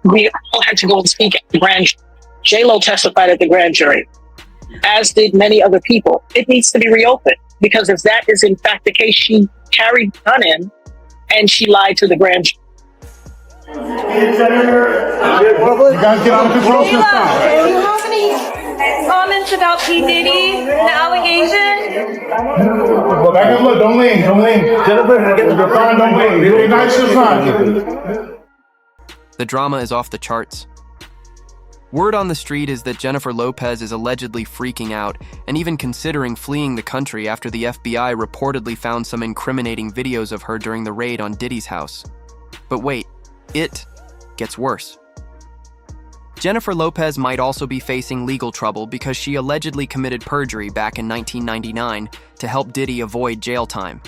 we all had to go and speak at the grand jury. J-Lo testified at the grand jury, as did many other people. It needs to be reopened, because if that is in fact the case, she carried the gun in and she lied to the grand jury. You guys get out of control. Do you have any comments about P. Diddy, the allegation? Well, back up, look, don't lean. Jennifer, you're fine, don't lean. You're nice, you're fine. The drama is off the charts. Word on the street is that Jennifer Lopez is allegedly freaking out and even considering fleeing the country after the FBI reportedly found some incriminating videos of her during the raid on Diddy's house. But wait, it gets worse. Jennifer Lopez might also be facing legal trouble because she allegedly committed perjury back in 1999 to help Diddy avoid jail time.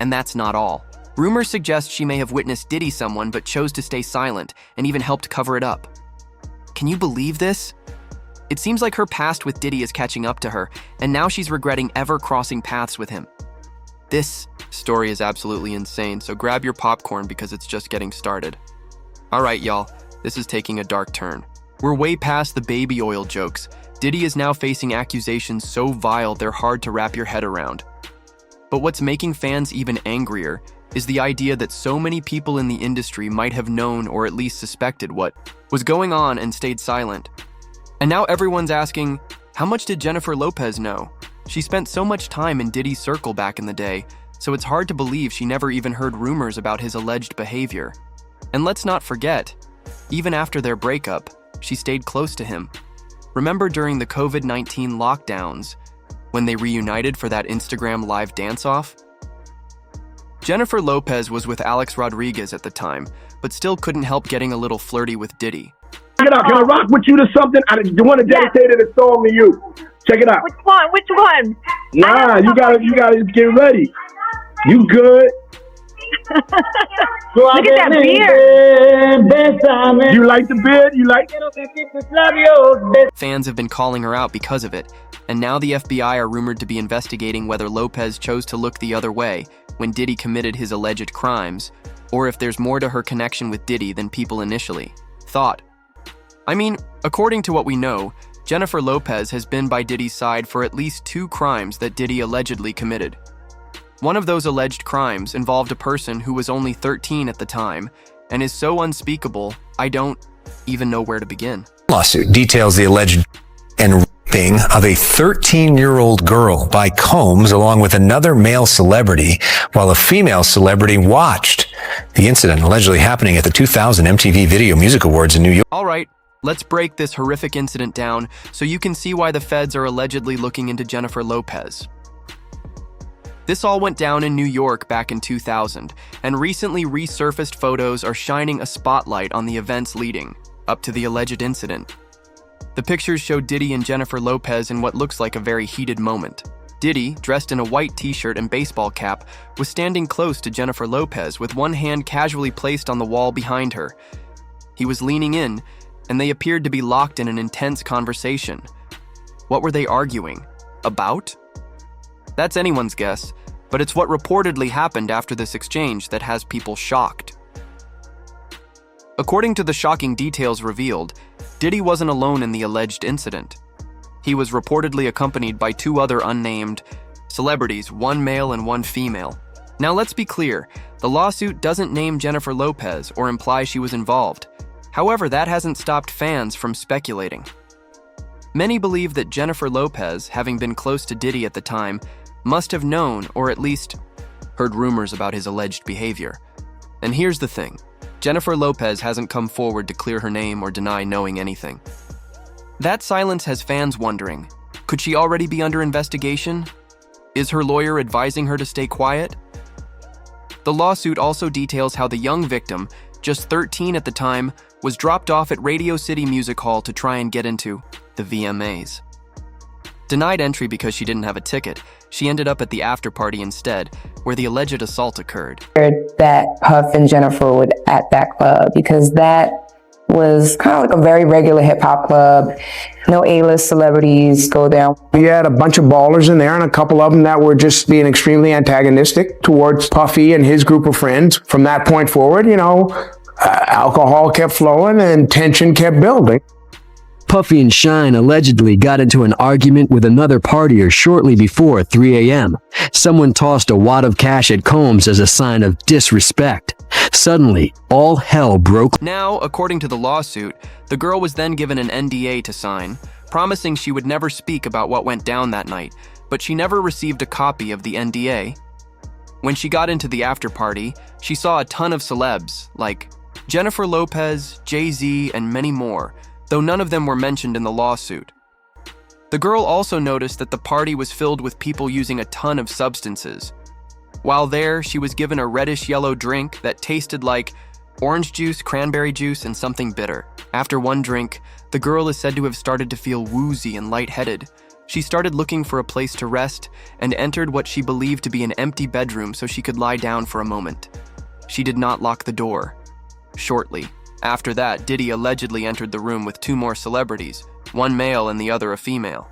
And that's not all. Rumors suggest she may have witnessed Diddy someone but chose to stay silent and even helped cover it up. Can you believe this? It seems like her past with Diddy is catching up to her, and now she's regretting ever crossing paths with him. This story is absolutely insane, so grab your popcorn because it's just getting started. Alright y'all, this is taking a dark turn. We're way past the baby oil jokes. Diddy is now facing accusations so vile they're hard to wrap your head around. But what's making fans even angrier is the idea that so many people in the industry might have known or at least suspected what was going on and stayed silent. And now everyone's asking, how much did Jennifer Lopez know? She spent so much time in Diddy's circle back in the day, so it's hard to believe she never even heard rumors about his alleged behavior. And let's not forget, even after their breakup, she stayed close to him. Remember during the COVID-19 lockdowns, when they reunited for that Instagram live dance-off? Jennifer Lopez was with Alex Rodriguez at the time, but still couldn't help getting a little flirty with Diddy. Check it out. Can I rock with you to something? I want to dedicate a song to you. Check it out. Which one? Which one? Nah, you gotta get ready. You good? Look at that beard. You like the beard? You like it? Fans have been calling her out because of it, and now the FBI are rumored to be investigating whether Lopez chose to look the other way when Diddy committed his alleged crimes, or if there's more to her connection with Diddy than people initially thought. I mean, according to what we know, Jennifer Lopez has been by Diddy's side for at least 2 crimes that Diddy allegedly committed. One of those alleged crimes involved a person who was only 13 at the time and is so unspeakable, I don't even know where to begin. Lawsuit details the alleged and raping of a 13-year-old girl by Combs along with another male celebrity while a female celebrity watched. The incident allegedly happening at the 2000 MTV Video Music Awards in New York. All right, let's break this horrific incident down so you can see why the feds are allegedly looking into Jennifer Lopez. This all went down in New York back in 2000, and recently resurfaced photos are shining a spotlight on the events leading up to the alleged incident. The pictures show Diddy and Jennifer Lopez in what looks like a very heated moment. Diddy, dressed in a white t-shirt and baseball cap, was standing close to Jennifer Lopez with one hand casually placed on the wall behind her. He was leaning in, and they appeared to be locked in an intense conversation. What were they arguing about? That's anyone's guess, but it's what reportedly happened after this exchange that has people shocked. According to the shocking details revealed, Diddy wasn't alone in the alleged incident. He was reportedly accompanied by 2 other unnamed celebrities, one male and one female. Now let's be clear, the lawsuit doesn't name Jennifer Lopez or imply she was involved. However, that hasn't stopped fans from speculating. Many believe that Jennifer Lopez, having been close to Diddy at the time, must have known or at least heard rumors about his alleged behavior. And here's the thing, Jennifer Lopez hasn't come forward to clear her name or deny knowing anything. That silence has fans wondering, could she already be under investigation? Is her lawyer advising her to stay quiet? The lawsuit also details how the young victim, just 13 at the time, was dropped off at Radio City Music Hall to try and get into the VMAs. Denied entry because she didn't have a ticket, she ended up at the after party instead, where the alleged assault occurred. That Puff and Jennifer would at that club, because that was kind of like a very regular hip hop club. No A-list celebrities go there. We had a bunch of ballers in there and a couple of them that were just being extremely antagonistic towards Puffy and his group of friends. From that point forward, Alcohol kept flowing and tension kept building. Puffy and Shine allegedly got into an argument with another partier shortly before 3 a.m. Someone tossed a wad of cash at Combs as a sign of disrespect. Suddenly, all hell broke. Now, according to the lawsuit, the girl was then given an NDA to sign, promising she would never speak about what went down that night, but she never received a copy of the NDA. When she got into the after party, she saw a ton of celebs, like Jennifer Lopez, Jay-Z, and many more, though none of them were mentioned in the lawsuit. The girl also noticed that the party was filled with people using a ton of substances. While there, she was given a reddish-yellow drink that tasted like orange juice, cranberry juice, and something bitter. After one drink, the girl is said to have started to feel woozy and lightheaded. She started looking for a place to rest and entered what she believed to be an empty bedroom so she could lie down for a moment. She did not lock the door. Shortly after that, Diddy allegedly entered the room with 2 more celebrities, one male and the other a female.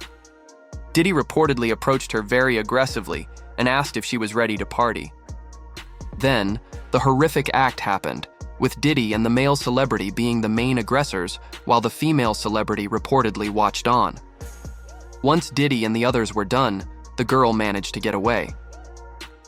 Diddy reportedly approached her very aggressively and asked if she was ready to party. Then, the horrific act happened, with Diddy and the male celebrity being the main aggressors, while the female celebrity reportedly watched on. Once Diddy and the others were done, the girl managed to get away.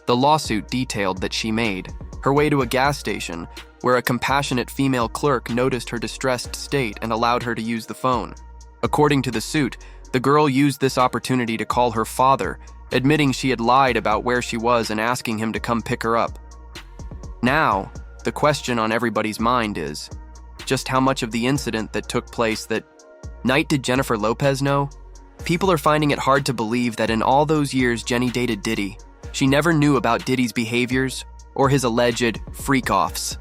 The lawsuit detailed that she made her way to a gas station where a compassionate female clerk noticed her distressed state and allowed her to use the phone. According to the suit, the girl used this opportunity to call her father, admitting she had lied about where she was and asking him to come pick her up. Now, the question on everybody's mind is, just how much of the incident that took place that night did Jennifer Lopez know? People are finding it hard to believe that in all those years Jenny dated Diddy, she never knew about Diddy's behaviors or his alleged freak-offs.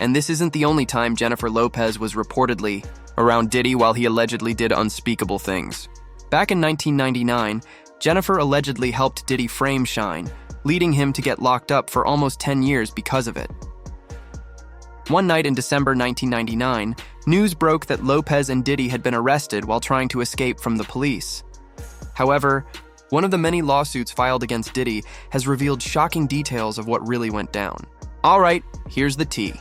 And this isn't the only time Jennifer Lopez was reportedly around Diddy while he allegedly did unspeakable things. Back in 1999, Jennifer allegedly helped Diddy frame Shine, leading him to get locked up for almost 10 years because of it. One night in December 1999, news broke that Lopez and Diddy had been arrested while trying to escape from the police. However, one of the many lawsuits filed against Diddy has revealed shocking details of what really went down. Alright, here's the tea.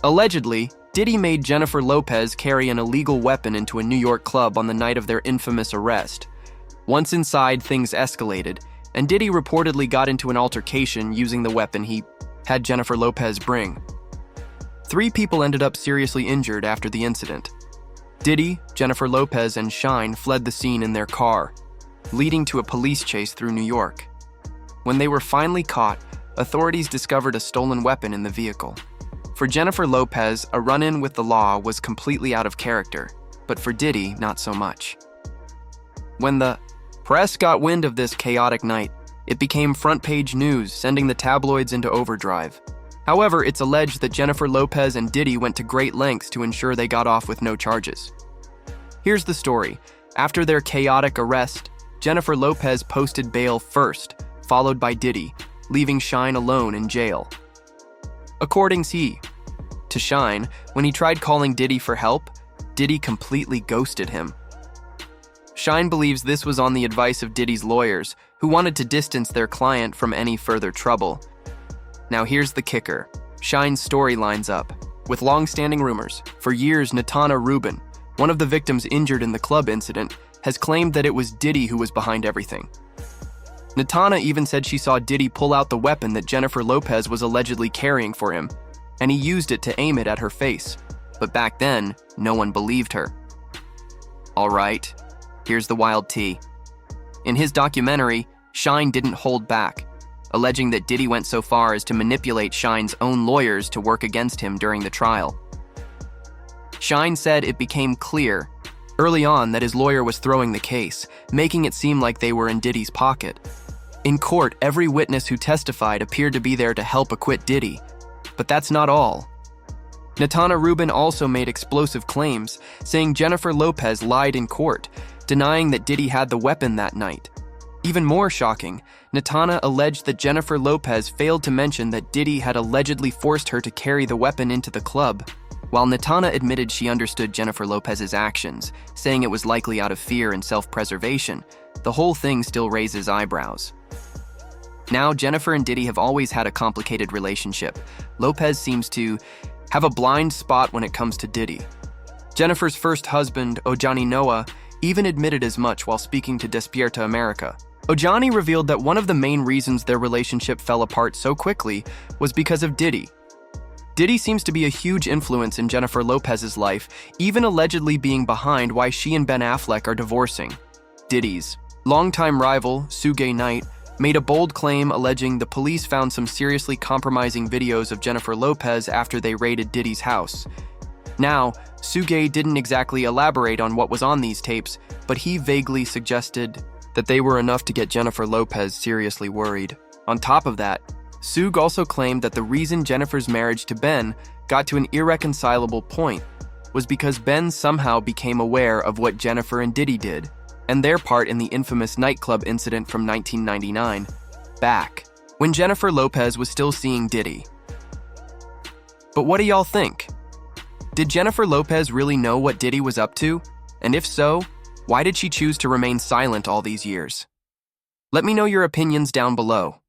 Allegedly, Diddy made Jennifer Lopez carry an illegal weapon into a New York club on the night of their infamous arrest. Once inside, things escalated, and Diddy reportedly got into an altercation using the weapon he had Jennifer Lopez bring. 3 people ended up seriously injured after the incident. Diddy, Jennifer Lopez, and Shine fled the scene in their car, leading to a police chase through New York. When they were finally caught, authorities discovered a stolen weapon in the vehicle. For Jennifer Lopez, a run-in with the law was completely out of character, but for Diddy, not so much. When the press got wind of this chaotic night, it became front-page news, sending the tabloids into overdrive. However, it's alleged that Jennifer Lopez and Diddy went to great lengths to ensure they got off with no charges. Here's the story. After their chaotic arrest, Jennifer Lopez posted bail first, followed by Diddy, leaving Shine alone in jail. According to Shine, when he tried calling Diddy for help, Diddy completely ghosted him. Shine believes this was on the advice of Diddy's lawyers, who wanted to distance their client from any further trouble. Now here's the kicker. Shine's story lines up with long-standing rumors. For years, Natana Rubin, one of the victims injured in the club incident, has claimed that it was Diddy who was behind everything. Natana even said she saw Diddy pull out the weapon that Jennifer Lopez was allegedly carrying for him, and he used it to aim it at her face. But back then, no one believed her. Alright, here's the wild tea. In his documentary, Shine didn't hold back, alleging that Diddy went so far as to manipulate Shine's own lawyers to work against him during the trial. Shine said it became clear early on that his lawyer was throwing the case, making it seem like they were in Diddy's pocket. In court, every witness who testified appeared to be there to help acquit Diddy. But that's not all. Natana Rubin also made explosive claims, saying Jennifer Lopez lied in court, denying that Diddy had the weapon that night. Even more shocking, Natana alleged that Jennifer Lopez failed to mention that Diddy had allegedly forced her to carry the weapon into the club. While Natana admitted she understood Jennifer Lopez's actions, saying it was likely out of fear and self-preservation, the whole thing still raises eyebrows. Now, Jennifer and Diddy have always had a complicated relationship. Lopez seems to have a blind spot when it comes to Diddy. Jennifer's first husband, Ojani Noah, even admitted as much while speaking to Despierta America. Ojani revealed that one of the main reasons their relationship fell apart so quickly was because of Diddy. Diddy seems to be a huge influence in Jennifer Lopez's life, even allegedly being behind why she and Ben Affleck are divorcing. Diddy's longtime rival, Suge Knight, made a bold claim alleging the police found some seriously compromising videos of Jennifer Lopez after they raided Diddy's house. Now, Suge didn't exactly elaborate on what was on these tapes, but he vaguely suggested that they were enough to get Jennifer Lopez seriously worried. On top of that, Suge also claimed that the reason Jennifer's marriage to Ben got to an irreconcilable point was because Ben somehow became aware of what Jennifer and Diddy did, and their part in the infamous nightclub incident from 1999, back when Jennifer Lopez was still seeing Diddy. But what do y'all think? Did Jennifer Lopez really know what Diddy was up to? And if so, why did she choose to remain silent all these years? Let me know your opinions down below.